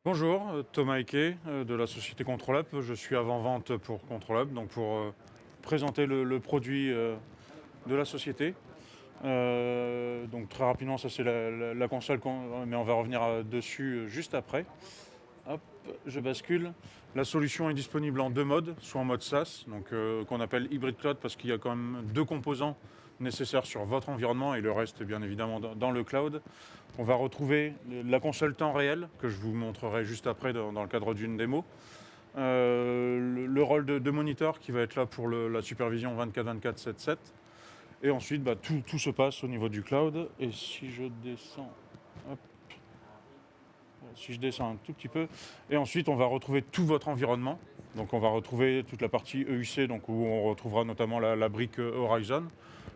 Bonjour, Thomas Eke de la société ControlUp. Je suis avant-vente pour ControlUp, donc pour présenter le produit de la société. Donc très rapidement, ça c'est la console, mais on va revenir dessus juste après. Hop, je bascule. La solution est disponible en deux modes, soit en mode SaaS, donc qu'on appelle Hybrid Cloud parce qu'il y a quand même deux composants nécessaires sur votre environnement et le reste bien évidemment dans le cloud. On va retrouver la console temps réel que je vous montrerai juste après dans le cadre d'une démo. Le rôle de moniteur qui va être là pour la supervision 24/24, 7/7. Et ensuite, tout se passe au niveau du cloud. Et si je descends, hop, si je descends un tout petit peu, et ensuite on va retrouver tout votre environnement. Donc on va retrouver toute la partie EUC, donc où on retrouvera notamment la brique Horizon,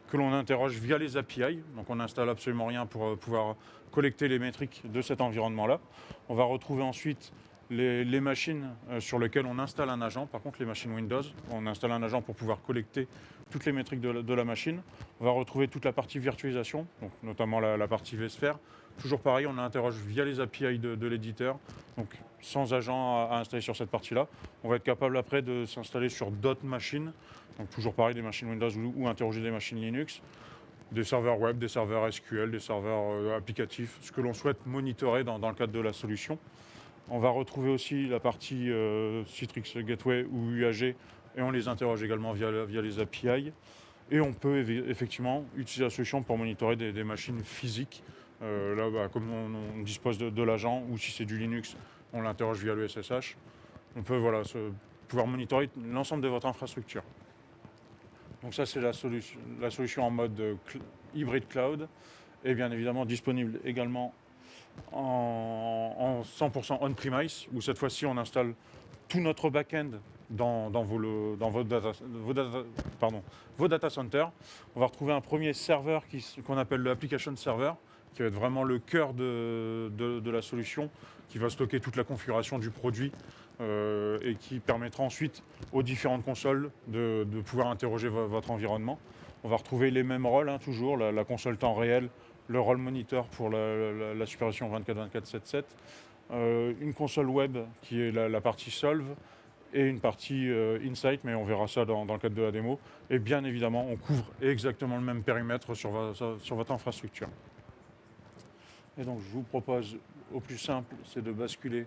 que l'on interroge via les API. Donc on n'installe absolument rien pour pouvoir collecter les métriques de cet environnement-là. On va retrouver ensuite les machines sur lesquelles on installe un agent. Par contre, les machines Windows, on installe un agent pour pouvoir collecter toutes les métriques de la machine. On va retrouver toute la partie virtualisation, donc notamment la partie vSphere. Toujours pareil, on interroge via les API de l'éditeur, donc sans agent à installer sur cette partie-là. On va être capable après de s'installer sur d'autres machines, donc toujours pareil, des machines Windows ou interroger des machines Linux, des serveurs web, des serveurs SQL, des serveurs applicatifs, ce que l'on souhaite monitorer dans le cadre de la solution. On va retrouver aussi la partie Citrix Gateway ou UAG, et on les interroge également via les API. Et on peut effectivement utiliser la solution pour monitorer des machines physiques. Comme on dispose de l'agent, ou si c'est du Linux, on l'interroge via le SSH. On peut pouvoir monitorer l'ensemble de votre infrastructure. Donc ça, c'est la solution en mode hybride cloud, et bien évidemment disponible également en 100% on-premise, où cette fois-ci on installe tout notre back-end dans vos data centers. On va retrouver un premier serveur qu'on appelle le application server, qui va être vraiment le cœur de la solution, qui va stocker toute la configuration du produit et qui permettra ensuite aux différentes consoles de pouvoir interroger votre environnement. On va retrouver les mêmes rôles, toujours, la console temps réel, le rôle monitor pour la supervision 24/24, 7/7, une console web qui est la partie solve, et une partie insight, mais on verra ça dans le cadre de la démo. Et bien évidemment, on couvre exactement le même périmètre sur votre infrastructure. Et donc je vous propose, au plus simple, c'est de basculer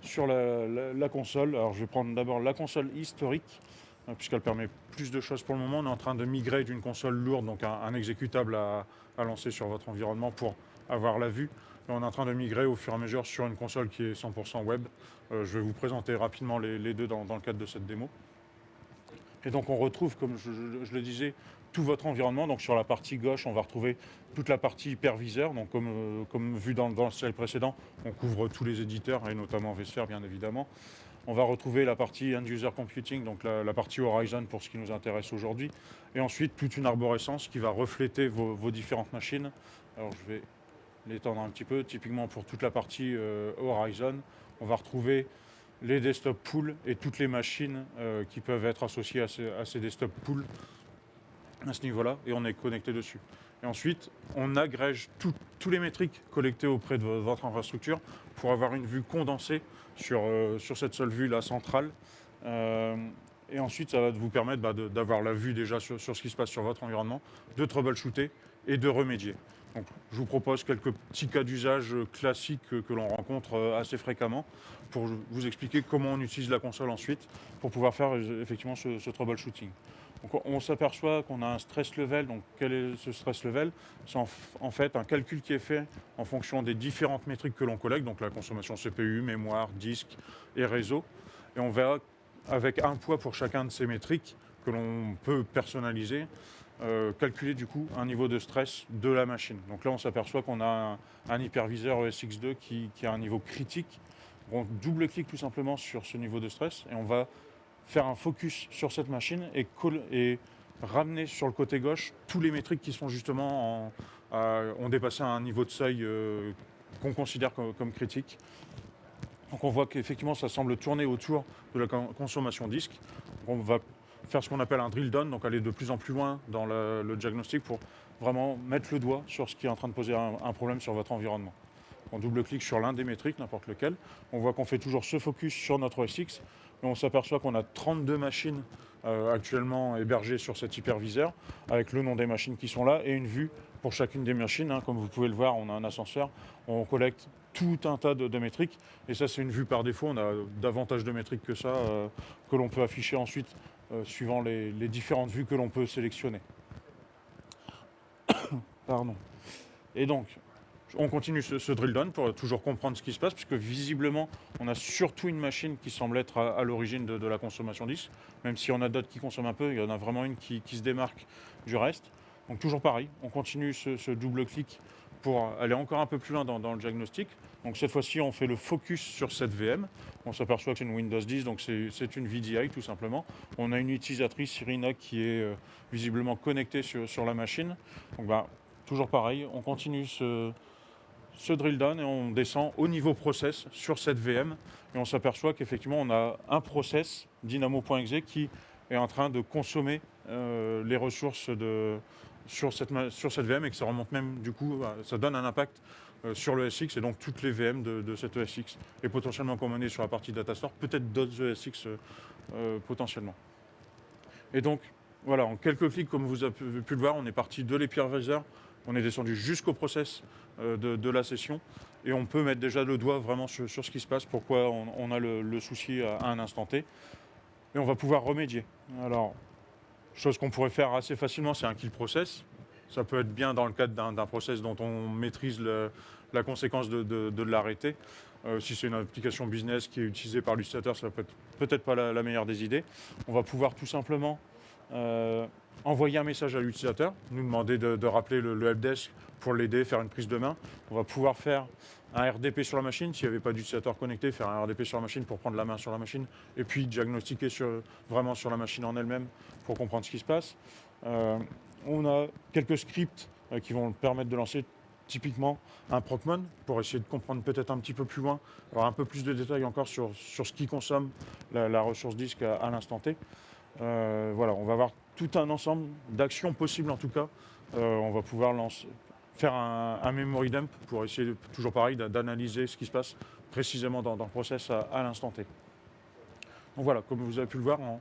sur la console. Alors je vais prendre d'abord la console historique, puisqu'elle permet plus de choses pour le moment. On est en train de migrer d'une console lourde, donc un exécutable à lancer sur votre environnement pour avoir la vue. Et on est en train de migrer au fur et à mesure sur une console qui est 100% web. Je vais vous présenter rapidement les deux dans le cadre de cette démo. Et donc on retrouve, comme je le disais, tout votre environnement. Donc sur la partie gauche, on va retrouver toute la partie hyperviseur. Donc comme vu dans le slide précédent, on couvre tous les éditeurs, et notamment vSphere bien évidemment. On va retrouver la partie End-User Computing, donc la partie Horizon pour ce qui nous intéresse aujourd'hui. Et ensuite, toute une arborescence qui va refléter vos différentes machines. Alors je vais l'étendre un petit peu. Typiquement pour toute la partie Horizon, on va retrouver les desktop pools et toutes les machines qui peuvent être associées à ces desktop pools à ce niveau-là, et on est connecté dessus. Et ensuite, on agrège tous les métriques collectées auprès de votre infrastructure pour avoir une vue condensée sur cette seule vue-là centrale. Et ensuite, ça va vous permettre d'avoir la vue déjà sur ce qui se passe sur votre environnement, de troubleshooter et de remédier. Donc, je vous propose quelques petits cas d'usage classiques que l'on rencontre assez fréquemment pour vous expliquer comment on utilise la console ensuite pour pouvoir faire effectivement ce troubleshooting. Donc, on s'aperçoit qu'on a un stress level. Donc, quel est ce stress level? C'est en fait un calcul qui est fait en fonction des différentes métriques que l'on collecte, donc la consommation CPU, mémoire, disque et réseau. Et on verra avec un poids pour chacun de ces métriques que l'on peut personnaliser, calculer du coup un niveau de stress de la machine. Donc là, on s'aperçoit qu'on a un hyperviseur ESX2 qui a un niveau critique. On double-clique tout simplement sur ce niveau de stress et on va faire un focus sur cette machine et ramener sur le côté gauche tous les métriques qui sont justement ont dépassé un niveau de seuil qu'on considère comme critique. Donc on voit qu'effectivement ça semble tourner autour de la consommation disque. On va faire ce qu'on appelle un drill down, donc aller de plus en plus loin dans le diagnostic pour vraiment mettre le doigt sur ce qui est en train de poser un problème sur votre environnement. On double-clique sur l'un des métriques, n'importe lequel. On voit qu'on fait toujours ce focus sur notre OSX. Et on s'aperçoit qu'on a 32 machines actuellement hébergées sur cet hyperviseur, avec le nom des machines qui sont là et une vue pour chacune des machines. Comme vous pouvez le voir, on a un ascenseur, on collecte tout un tas de métriques. Et ça, c'est une vue par défaut. On a davantage de métriques que ça, que l'on peut afficher ensuite, suivant les différentes vues que l'on peut sélectionner. Pardon. Et donc, on continue ce drill down pour toujours comprendre ce qui se passe, puisque visiblement, on a surtout une machine qui semble être à l'origine de la consommation disque. Même si on a d'autres qui consomment un peu, il y en a vraiment une qui se démarque du reste. Donc toujours pareil, on continue ce double clic pour aller encore un peu plus loin dans le diagnostic. Donc cette fois-ci, on fait le focus sur cette VM. On s'aperçoit que c'est une Windows 10, donc c'est une VDI tout simplement. On a une utilisatrice Irina qui est visiblement connectée sur la machine. Donc toujours pareil, on continue ce drill down et on descend au niveau process sur cette VM et on s'aperçoit qu'effectivement on a un process dynamo.exe qui est en train de consommer les ressources sur cette VM et que ça remonte même du coup, ça donne un impact sur le ESX et donc toutes les VM de cette ESX et potentiellement comme on est sur la partie data store, peut-être d'autres ESX potentiellement. Et donc voilà, en quelques clics comme vous avez pu le voir, on est parti de l'hyperviseur, on est descendu jusqu'au process de la session et on peut mettre déjà le doigt vraiment sur ce qui se passe, pourquoi on a le souci à un instant T et on va pouvoir remédier. Alors, chose qu'on pourrait faire assez facilement, c'est un kill process. Ça peut être bien dans le cadre d'un process dont on maîtrise la conséquence de l'arrêter. Si c'est une application business qui est utilisée par l'utilisateur, ça peut être peut-être pas la meilleure des idées. On va pouvoir tout simplement envoyer un message à l'utilisateur, nous demander de rappeler le helpdesk pour l'aider, faire une prise de main. On va pouvoir faire un RDP sur la machine, s'il n'y avait pas d'utilisateur connecté, faire un RDP sur la machine pour prendre la main sur la machine et puis diagnostiquer vraiment sur la machine en elle-même pour comprendre ce qui se passe. On a quelques scripts qui vont permettre de lancer typiquement un procmon pour essayer de comprendre peut-être un petit peu plus loin, avoir un peu plus de détails encore sur ce qui consomme la ressource disque à l'instant T. Voilà, on va avoir tout un ensemble d'actions possibles en tout cas. On va pouvoir faire un memory dump pour essayer, toujours pareil, d'analyser ce qui se passe précisément dans le process à l'instant T. Donc voilà, comme vous avez pu le voir, en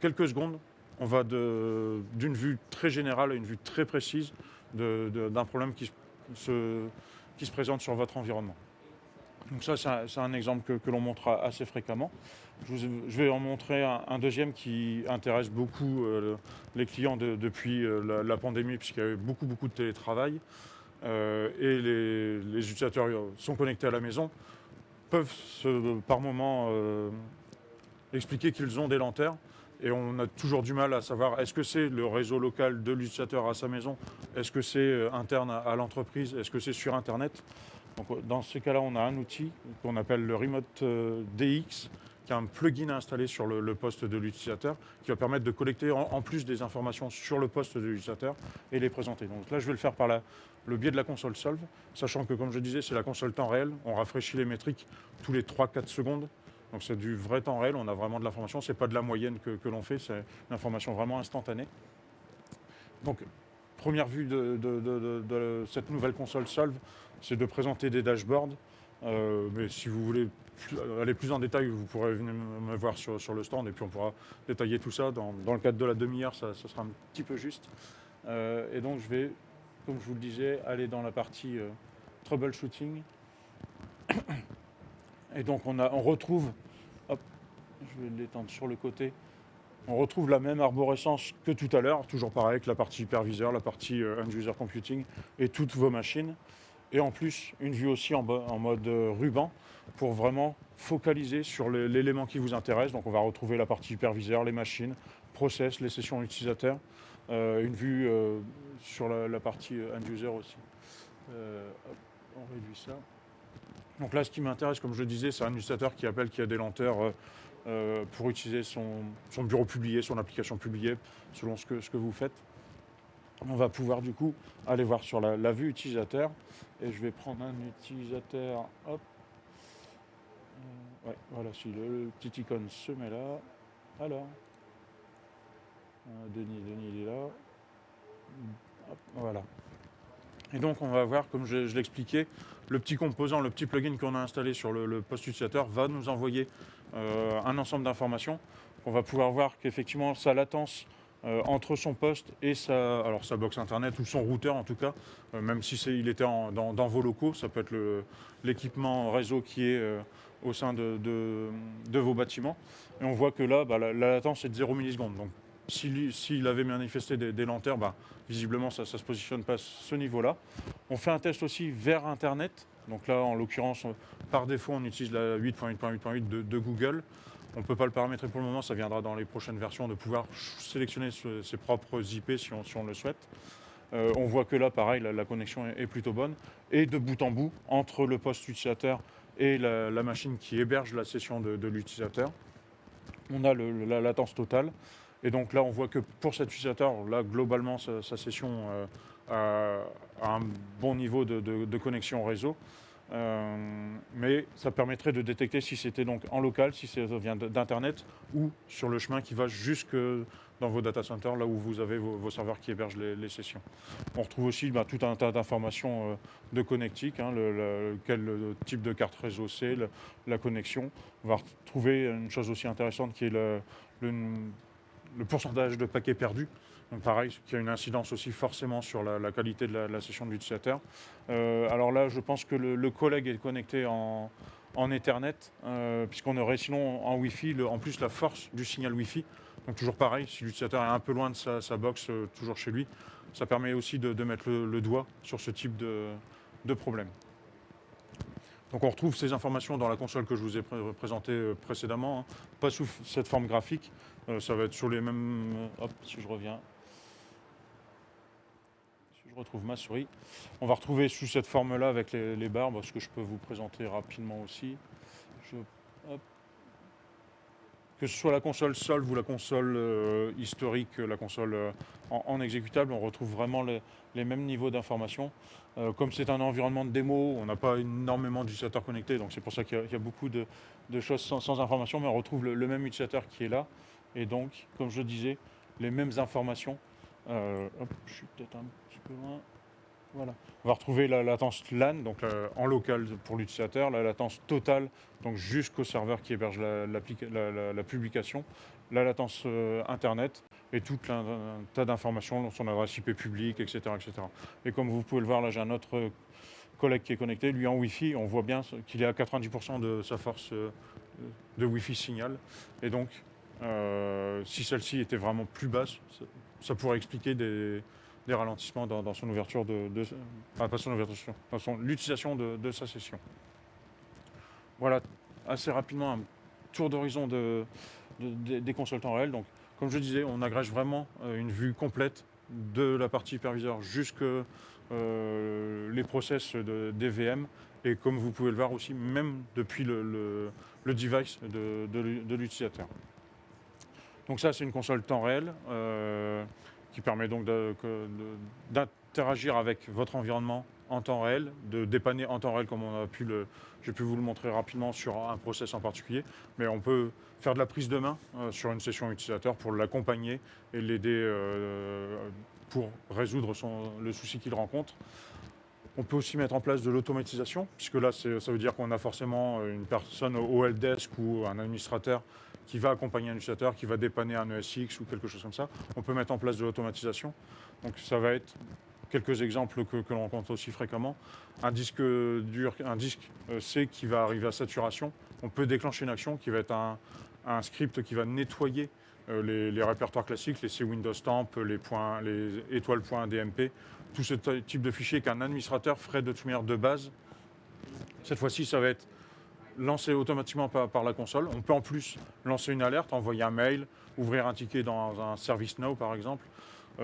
quelques secondes, on va d'une vue très générale à une vue très précise d'un problème qui se présente sur votre environnement. Donc ça, c'est un exemple que l'on montre assez fréquemment. Je vais en montrer un deuxième qui intéresse beaucoup les clients depuis la pandémie, puisqu'il y avait beaucoup de télétravail. Et les utilisateurs sont connectés à la maison, peuvent par moment expliquer qu'ils ont des lenteurs. Et on a toujours du mal à savoir, est-ce que c'est le réseau local de l'utilisateur à sa maison? Est-ce que c'est interne à l'entreprise? Est-ce que c'est sur Internet? Donc, dans ces cas-là, on a un outil qu'on appelle le Remote DX, qui est un plugin à installer sur le poste de l'utilisateur, qui va permettre de collecter en plus des informations sur le poste de l'utilisateur et les présenter. Donc là, je vais le faire par le biais de la console Solve, sachant que, comme je disais, c'est la console temps réel. On rafraîchit les métriques tous les 3-4 secondes. Donc c'est du vrai temps réel, on a vraiment de l'information, ce n'est pas de la moyenne que l'on fait, c'est une information vraiment instantanée. Donc, première vue de cette nouvelle console Solve, c'est de présenter des dashboards. Mais si vous voulez aller plus en détail, vous pourrez venir me voir sur le stand et puis on pourra détailler tout ça. Dans le cadre de la demi-heure, ça sera un petit peu juste. Et donc je vais, comme je vous le disais, aller dans la partie troubleshooting. Et donc on retrouve, hop, je vais l'étendre sur le côté, on retrouve la même arborescence que tout à l'heure, toujours pareil avec la partie hyperviseur, la partie end-user computing et toutes vos machines. Et en plus, une vue aussi en mode ruban pour vraiment focaliser sur l'élément qui vous intéresse. Donc on va retrouver la partie hyperviseur, les machines, process, les sessions utilisateurs, une vue sur la partie end-user aussi. Hop, on réduit ça. Donc là, ce qui m'intéresse, comme je le disais, c'est un utilisateur qui appelle, qui a des lenteurs pour utiliser son bureau publié, son application publiée, selon ce que vous faites. On va pouvoir du coup aller voir sur la vue utilisateur. Et je vais prendre un utilisateur, hop. Ouais, voilà, si le petit icône se met là. Alors, Denis il est là. Hop, voilà. Et donc on va voir, comme je l'expliquais, le petit composant, le petit plugin qu'on a installé sur le poste utilisateur va nous envoyer un ensemble d'informations. On va pouvoir voir qu'effectivement sa latence entre son poste et sa box internet ou son routeur en tout cas, même si il était dans vos locaux, ça peut être l'équipement réseau qui est au sein de vos bâtiments. Et on voit que là, la latence est de 0 millisecondes. Donc s'il avait manifesté des lenteurs, visiblement ça ne se positionne pas à ce niveau-là. On fait un test aussi vers Internet. Donc là, en l'occurrence, par défaut, on utilise la 8.8.8.8 de Google. On ne peut pas le paramétrer pour le moment, ça viendra dans les prochaines versions de pouvoir sélectionner ses propres IP si on le souhaite. On voit que là, pareil, la connexion est plutôt bonne. Et de bout en bout, entre le poste utilisateur et la machine qui héberge la session de l'utilisateur, on a la latence totale. Et donc là, on voit que pour cet utilisateur, là, globalement, sa session a un bon niveau de connexion réseau. Mais ça permettrait de détecter si c'était donc en local, si ça vient d'Internet ou sur le chemin qui va jusque dans vos data centers, là où vous avez vos serveurs qui hébergent les sessions. On retrouve aussi tout un tas d'informations de connectique, quel type de carte réseau c'est, la connexion. On va retrouver une chose aussi intéressante qui est le pourcentage de paquets perdus. Donc pareil, qui a une incidence aussi forcément sur la qualité de la session de l'utilisateur. Alors là, je pense que le collègue est connecté en Ethernet, puisqu'on aurait sinon en Wi-Fi, en plus la force du signal Wi-Fi. Donc toujours pareil, si l'utilisateur est un peu loin de sa box, toujours chez lui, ça permet aussi de mettre le doigt sur ce type de problème. Donc on retrouve ces informations dans la console que je vous ai présentée précédemment, pas sous cette forme graphique, ça va être sur les mêmes... Hop, si je reviens... Je retrouve ma souris. On va retrouver sous cette forme-là avec les barres, ce que je peux vous présenter rapidement aussi. Que ce soit la console Solve ou la console historique, la console en exécutable, on retrouve vraiment les mêmes niveaux d'information. Comme c'est un environnement de démo, on n'a pas énormément d'utilisateurs connectés, donc c'est pour ça qu'il y a beaucoup de choses sans information, mais on retrouve le même utilisateur qui est là. Et donc, comme je disais, les mêmes informations. Je suis peut-être un petit peu loin. Voilà. On va retrouver la latence LAN, donc en local pour l'utilisateur, la latence totale, donc jusqu'au serveur qui héberge la publication, la latence Internet et tout un tas d'informations, son adresse IP publique, etc., etc. Et comme vous pouvez le voir, là j'ai un autre collègue qui est connecté, lui en Wi-Fi, on voit bien qu'il est à 90% de sa force de Wi-Fi signal. Et donc, si celle-ci était vraiment plus basse, ça pourrait expliquer des ralentissements dans son ouverture pas son ouverture, dans l'utilisation de sa session. Voilà, assez rapidement un tour d'horizon des consoles temps réel. Donc, comme je disais, on agrège vraiment une vue complète de la partie hyperviseur jusque les process des VM. Et comme vous pouvez le voir aussi, même depuis le device de l'utilisateur. Donc ça, c'est une console temps réel qui permet donc d'interagir avec votre environnement en temps réel, de dépanner en temps réel comme j'ai pu vous le montrer rapidement sur un process en particulier, mais on peut faire de la prise de main sur une session utilisateur pour l'accompagner et l'aider pour résoudre le souci qu'il rencontre. On peut aussi mettre en place de l'automatisation, puisque là, ça veut dire qu'on a forcément une personne au helpdesk ou un administrateur qui va accompagner un utilisateur, qui va dépanner un ESX ou quelque chose comme ça. On peut mettre en place de l'automatisation. Donc ça va être quelques exemples que l'on rencontre aussi fréquemment. Un disque C qui va arriver à saturation. On peut déclencher une action qui va être un script qui va nettoyer les répertoires classiques, les C Windows Stamp, les étoiles.dmp, tout ce type de fichiers qu'un administrateur ferait de toute manière de base. Cette fois-ci, ça va être lancé automatiquement par la console. On peut en plus lancer une alerte, envoyer un mail, ouvrir un ticket dans un ServiceNow par exemple,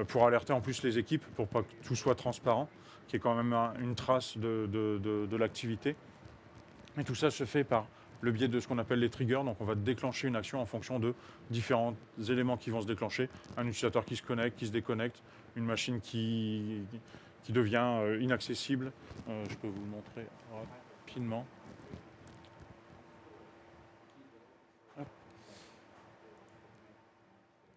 pour alerter en plus les équipes, pour pas que tout soit transparent, qu'il y ait quand même une trace de l'activité. Et tout ça se fait par le biais de ce qu'on appelle les triggers. Donc on va déclencher une action en fonction de différents éléments qui vont se déclencher. Un utilisateur qui se connecte, qui se déconnecte, une machine qui devient inaccessible. Je peux vous le montrer rapidement.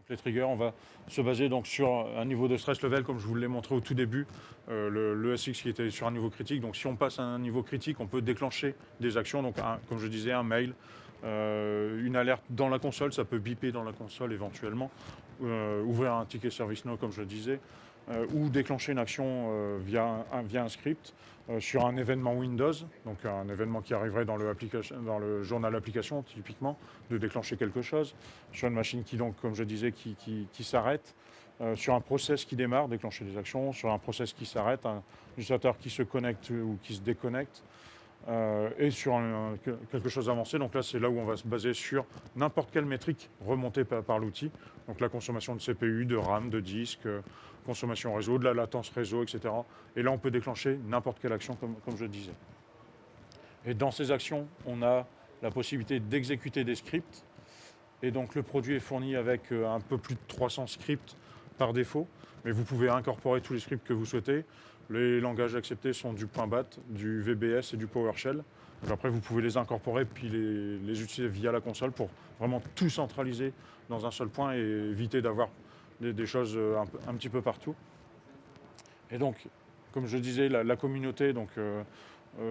Donc les triggers. On va se baser donc sur un niveau de stress level, comme je vous l'ai montré au tout début, le SX qui était sur un niveau critique. Donc si on passe à un niveau critique, on peut déclencher des actions. Donc comme je disais, un mail, une alerte dans la console, ça peut biper dans la console éventuellement, ouvrir un ticket ServiceNow comme je le disais, ou déclencher une action via un script sur un événement Windows, donc un événement qui arriverait dans le journal application typiquement, de déclencher quelque chose, sur une machine qui donc, comme je disais, qui s'arrête, sur un process qui démarre, déclencher des actions, sur un process qui s'arrête, un utilisateur qui se connecte ou qui se déconnecte, et sur quelque chose d'avancé. Donc là, c'est là où on va se baser sur n'importe quelle métrique remontée par l'outil. Donc la consommation de CPU, de RAM, de disque, consommation réseau, de la latence réseau, etc. Et là, on peut déclencher n'importe quelle action, comme je le disais. Et dans ces actions, on a la possibilité d'exécuter des scripts. Et donc le produit est fourni avec un peu plus de 300 scripts par défaut. Mais vous pouvez incorporer tous les scripts que vous souhaitez. Les langages acceptés sont du .bat, du VBS et du PowerShell. Donc après, vous pouvez les incorporer puis les utiliser via la console pour vraiment tout centraliser dans un seul point et éviter d'avoir des choses un petit peu partout. Et donc, comme je disais, la communauté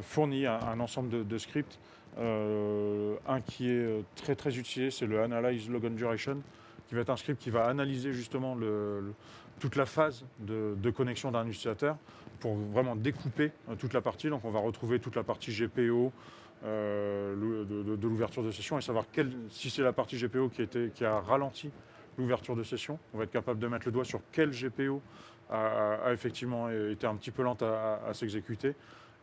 fournit un ensemble de scripts. Un qui est très très utilisé, c'est le Analyze Logon Duration, qui va être un script qui va analyser justement toute la phase de connexion d'un utilisateur pour vraiment découper toute la partie. Donc on va retrouver toute la partie GPO de l'ouverture de session et savoir si c'est la partie GPO qui a ralenti l'ouverture de session. On va être capable de mettre le doigt sur quelle GPO a effectivement été un petit peu lente à s'exécuter.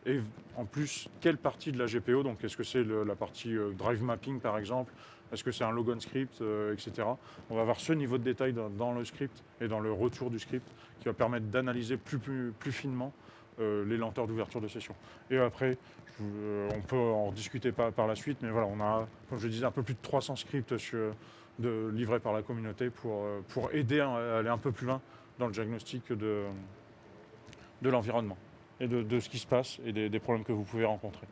Et en plus, quelle partie de la GPO, donc est-ce que c'est la partie drive mapping par exemple, est-ce que c'est un logon script, etc. On va avoir ce niveau de détail dans le script et dans le retour du script qui va permettre d'analyser plus finement les lenteurs d'ouverture de session. Et après, on peut en discuter par la suite, mais voilà, on a, comme je disais, un peu plus de 300 scripts livrés par la communauté pour aider à aller un peu plus loin dans le diagnostic de l'environnement et de ce qui se passe et des problèmes que vous pouvez rencontrer.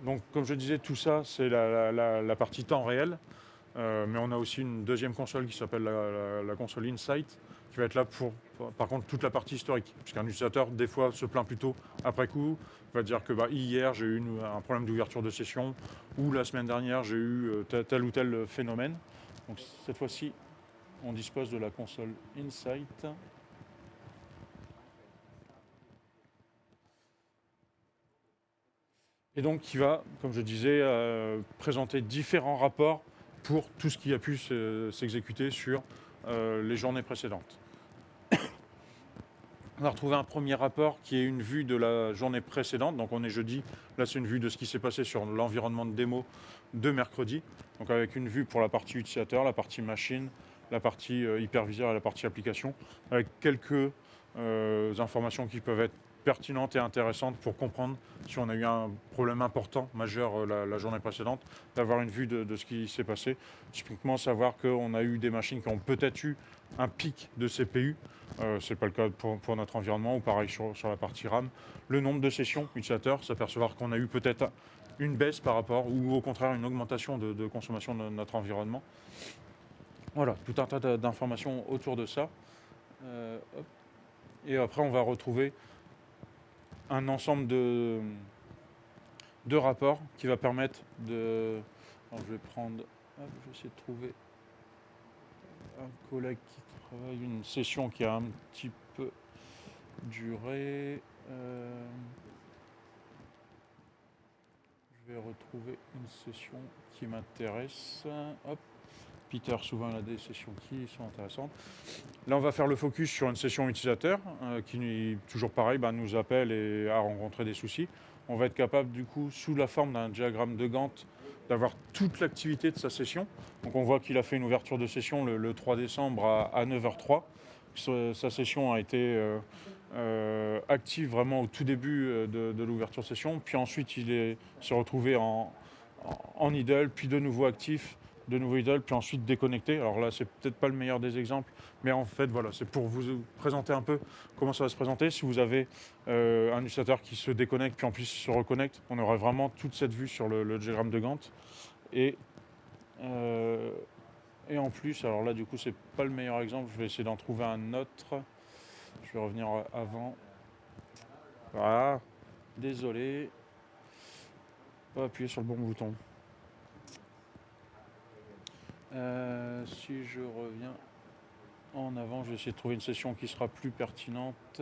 Donc, comme je disais, tout ça, c'est la partie temps réel. Mais on a aussi une deuxième console qui s'appelle la console Insight, qui va être là pour, par contre, toute la partie historique. Puisqu'un utilisateur, des fois, se plaint plutôt après coup. Il va dire que hier, j'ai eu un problème d'ouverture de session, ou la semaine dernière, j'ai eu tel ou tel phénomène. Donc, cette fois-ci, on dispose de la console Insight. Et donc qui va, comme je disais, présenter différents rapports pour tout ce qui a pu s'exécuter sur les journées précédentes. On va retrouver un premier rapport qui est une vue de la journée précédente. Donc on est jeudi, là c'est une vue de ce qui s'est passé sur l'environnement de démo de mercredi. Donc avec une vue pour la partie utilisateur, la partie machine, la partie hyperviseur et la partie application, avec quelques informations qui peuvent être pertinentes et intéressantes pour comprendre si on a eu un problème important, majeur la journée précédente, d'avoir une vue de ce qui s'est passé. Typiquement, savoir qu'on a eu des machines qui ont peut-être eu un pic de CPU, ce n'est pas le cas pour notre environnement, ou pareil sur la partie RAM. Le nombre de sessions utilisateurs, s'apercevoir qu'on a eu peut-être une baisse par rapport, ou au contraire une augmentation de consommation de notre environnement. Voilà, tout un tas d'informations autour de ça. Et après, on va retrouver un ensemble de rapports qui va permettre de... Alors, je vais prendre... je vais essayer de trouver un collègue qui travaille une session qui a un petit peu duré. Je vais retrouver une session qui m'intéresse. Hop. Peter, souvent, il a des sessions qui sont intéressantes. Là, on va faire le focus sur une session utilisateur qui, toujours pareil, nous appelle et a rencontré des soucis. On va être capable, du coup, sous la forme d'un diagramme de Gantt, d'avoir toute l'activité de sa session. Donc, on voit qu'il a fait une ouverture de session le 3 décembre à 9h03. Sa session a été active vraiment au tout début de l'ouverture de session. Puis ensuite, il s'est retrouvé en idle, puis de nouveau actif, de nouveau idle, puis ensuite déconnecté. Alors là, c'est peut-être pas le meilleur des exemples, mais en fait, voilà, c'est pour vous présenter un peu comment ça va se présenter. Si vous avez un utilisateur qui se déconnecte, puis en plus se reconnecte, on aurait vraiment toute cette vue sur le diagramme de Gantt. Et Et en plus, alors là du coup c'est pas le meilleur exemple, je vais essayer d'en trouver un autre. Je vais revenir avant. Voilà, désolé. Pas appuyer sur le bon bouton. Si je reviens en avant, je vais essayer de trouver une session qui sera plus pertinente.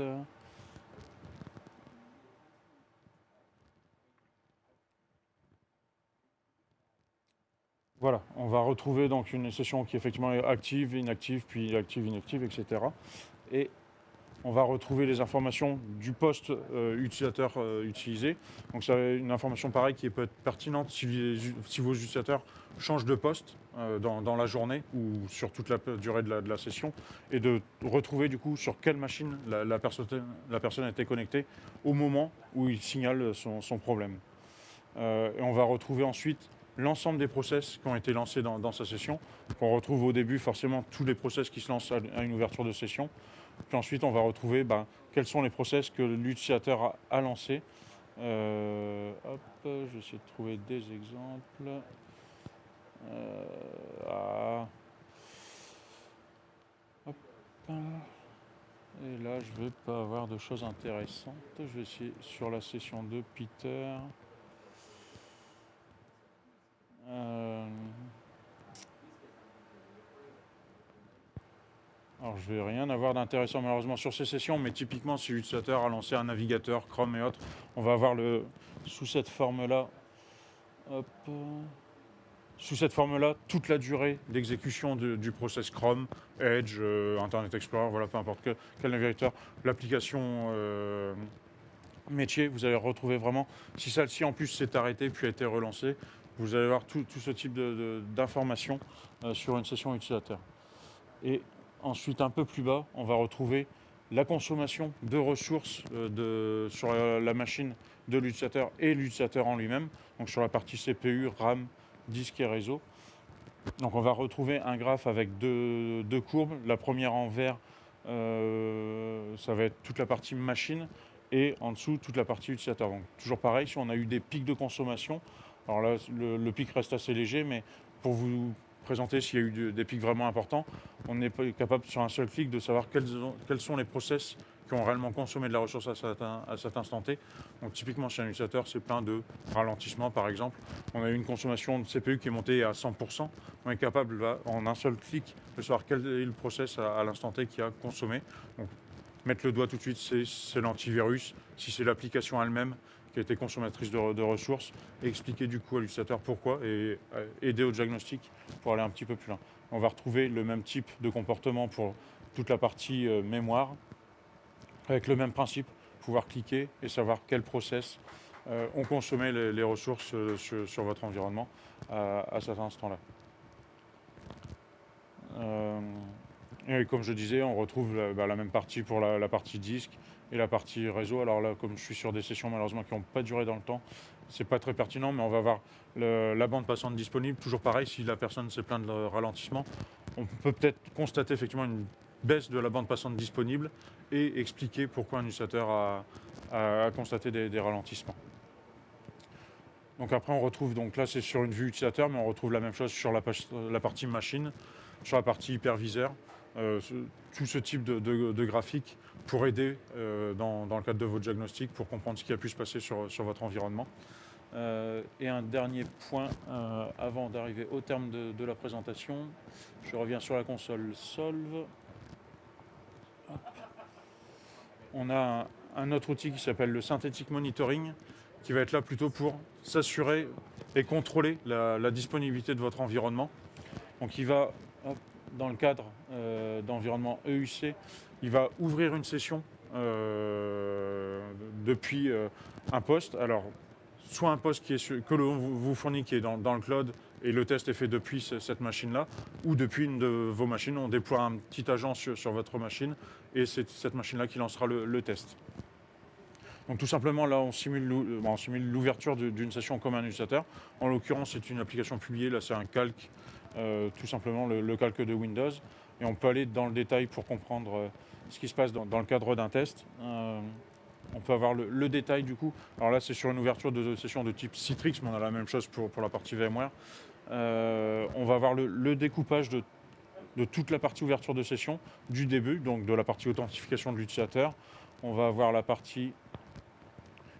Voilà, on va retrouver donc une session qui effectivement est active, inactive, puis active, inactive, etc. Et on va retrouver les informations du poste utilisateur utilisé. Donc c'est une information pareille qui peut être pertinente si vos utilisateurs changent de poste dans la journée ou sur toute la durée de la session, et de retrouver du coup sur quelle machine la personne était connectée au moment où il signale son problème. Et on va retrouver ensuite l'ensemble des process qui ont été lancés dans sa session. Donc on retrouve au début forcément tous les process qui se lancent à une ouverture de session. Puis ensuite, on va retrouver quels sont les process que l'utilisateur a lancés. Hop, je vais essayer de trouver des exemples. Hop. Et là, je ne vais pas avoir de choses intéressantes. Je vais essayer sur la session de Peter. Alors je vais rien avoir d'intéressant malheureusement sur ces sessions, mais typiquement si l'utilisateur a lancé un navigateur, Chrome et autres, on va avoir sous cette forme-là, sous cette forme-là, toute la durée d'exécution du process Chrome, Edge, Internet Explorer, voilà, peu importe quel navigateur, l'application métier, vous allez retrouver vraiment, si celle-ci en plus s'est arrêtée puis a été relancée, vous allez avoir tout ce type d'informations sur une session utilisateur. Et ensuite, un peu plus bas, on va retrouver la consommation de ressources sur la machine de l'utilisateur et l'utilisateur en lui-même, donc sur la partie CPU, RAM, disque et réseau. Donc on va retrouver un graphe avec deux courbes. La première en vert, ça va être toute la partie machine, et en dessous toute la partie utilisateur. Donc toujours pareil, si on a eu des pics de consommation, alors là le pic reste assez léger, mais pour vous présenter s'il y a eu des pics vraiment importants, on est capable sur un seul clic de savoir quels sont les process qui ont réellement consommé de la ressource à cet instant T. Donc typiquement chez un utilisateur, c'est plein de ralentissements par exemple. On a eu une consommation de CPU qui est montée à 100%. On est capable en un seul clic de savoir quel est le process à l'instant T qui a consommé. Donc, mettre le doigt tout de suite, c'est l'antivirus. Si c'est l'application elle-même qui a été consommatrice de ressources, et expliquer du coup à l'utilisateur pourquoi et aider au diagnostic pour aller un petit peu plus loin. On va retrouver le même type de comportement pour toute la partie mémoire, avec le même principe, pouvoir cliquer et savoir quels process ont consommé les ressources sur votre environnement à cet instant-là. Et comme je disais, on retrouve la même partie pour la partie disque et la partie réseau. Alors là, comme je suis sur des sessions malheureusement qui n'ont pas duré dans le temps, c'est pas très pertinent, mais on va voir la bande passante disponible. Toujours pareil, si la personne s'est plainte de ralentissement, on peut peut-être constater effectivement une baisse de la bande passante disponible et expliquer pourquoi un utilisateur a constaté des ralentissements. Donc après on retrouve, donc là c'est sur une vue utilisateur, mais on retrouve la même chose sur la partie machine, sur la partie hyperviseur. Tout ce type de graphique pour aider dans le cadre de vos diagnostics, pour comprendre ce qui a pu se passer sur votre environnement. Et un dernier point avant d'arriver au terme de la présentation, je reviens sur la console Solve. Hop. On a un autre outil qui s'appelle le Synthetic Monitoring, qui va être là plutôt pour s'assurer et contrôler la disponibilité de votre environnement. Donc il va, dans le cadre d'environnement EUC, il va ouvrir une session depuis un poste. Alors, soit un poste que l'on vous fournit qui est dans le cloud et le test est fait depuis cette machine-là, ou depuis une de vos machines, on déploie un petit agent sur votre machine et c'est cette machine-là qui lancera le test. Donc tout simplement, là, on simule l'ouverture d'une session comme un utilisateur. En l'occurrence, c'est une application publiée, là c'est un calque, tout simplement le calque de Windows. Et on peut aller dans le détail pour comprendre ce qui se passe dans le cadre d'un test. On peut avoir le détail du coup. Alors là, c'est sur une ouverture de session de type Citrix, mais on a la même chose pour la partie VMware. On va avoir le découpage de de toute la partie ouverture de session du début, donc de la partie authentification de l'utilisateur. On va avoir la partie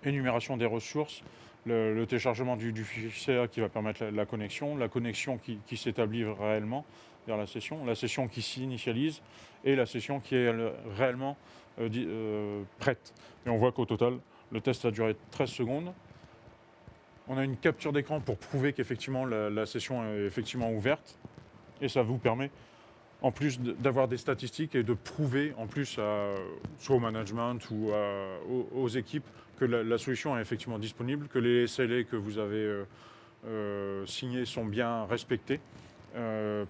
énumération des ressources, le téléchargement du fichier qui va permettre la connexion qui s'établit réellement vers la session qui s'initialise et la session qui est réellement prête. Et on voit qu'au total, le test a duré 13 secondes. On a une capture d'écran pour prouver qu'effectivement la session est effectivement ouverte. Et ça vous permet, en plus d'avoir des statistiques et de prouver en plus soit au management ou aux équipes que la solution est effectivement disponible, que les SLA que vous avez signés sont bien respectés.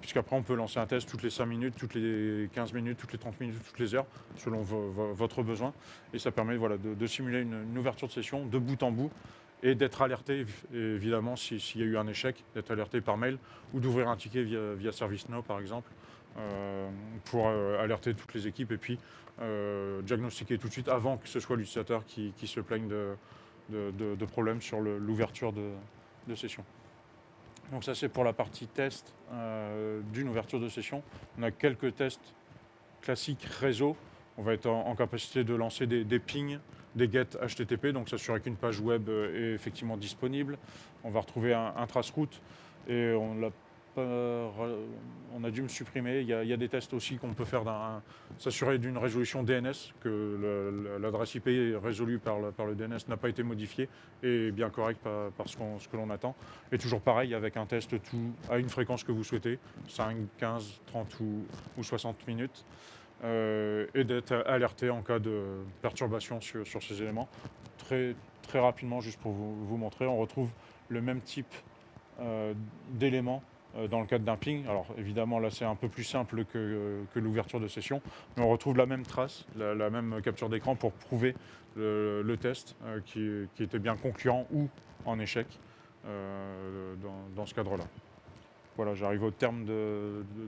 Puisqu'après on peut lancer un test toutes les 5 minutes, toutes les 15 minutes, toutes les 30 minutes, toutes les heures, selon votre besoin. Et ça permet de simuler une ouverture de session de bout en bout et d'être alerté, évidemment, s'il y a eu un échec, d'être alerté par mail ou d'ouvrir un ticket via ServiceNow par exemple, pour alerter toutes les équipes et puis diagnostiquer tout de suite avant que ce soit l'utilisateur qui se plaigne de problèmes sur l'ouverture de session. Donc ça c'est pour la partie test d'une ouverture de session. On a quelques tests classiques réseau. On va être en capacité de lancer des pings, des get HTTP, donc s'assurer qu'une page web est effectivement disponible. On va retrouver un trace-route et on a dû me supprimer. Il y a des tests aussi qu'on peut faire, s'assurer d'une résolution DNS, que l'adresse IP résolue par le DNS n'a pas été modifiée et est bien correcte par ce que l'on attend. Et toujours pareil avec un test tout à une fréquence que vous souhaitez, 5, 15, 30 ou 60 minutes. Et d'être alerté en cas de perturbation sur ces éléments. Très, très rapidement, juste pour vous montrer, on retrouve le même type d'éléments dans le cadre d'un ping. Alors évidemment là c'est un peu plus simple que l'ouverture de session, mais on retrouve la même trace, la même capture d'écran pour prouver le test qui était bien concluant ou en échec dans ce cadre-là. Voilà, j'arrive au terme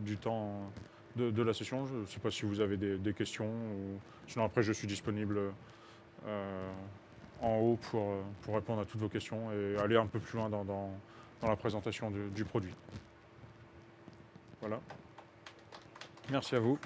du temps de la session. Je ne sais pas si vous avez des questions, ou sinon après je suis disponible en haut pour répondre à toutes vos questions et aller un peu plus loin dans la présentation du produit. Voilà. Merci à vous.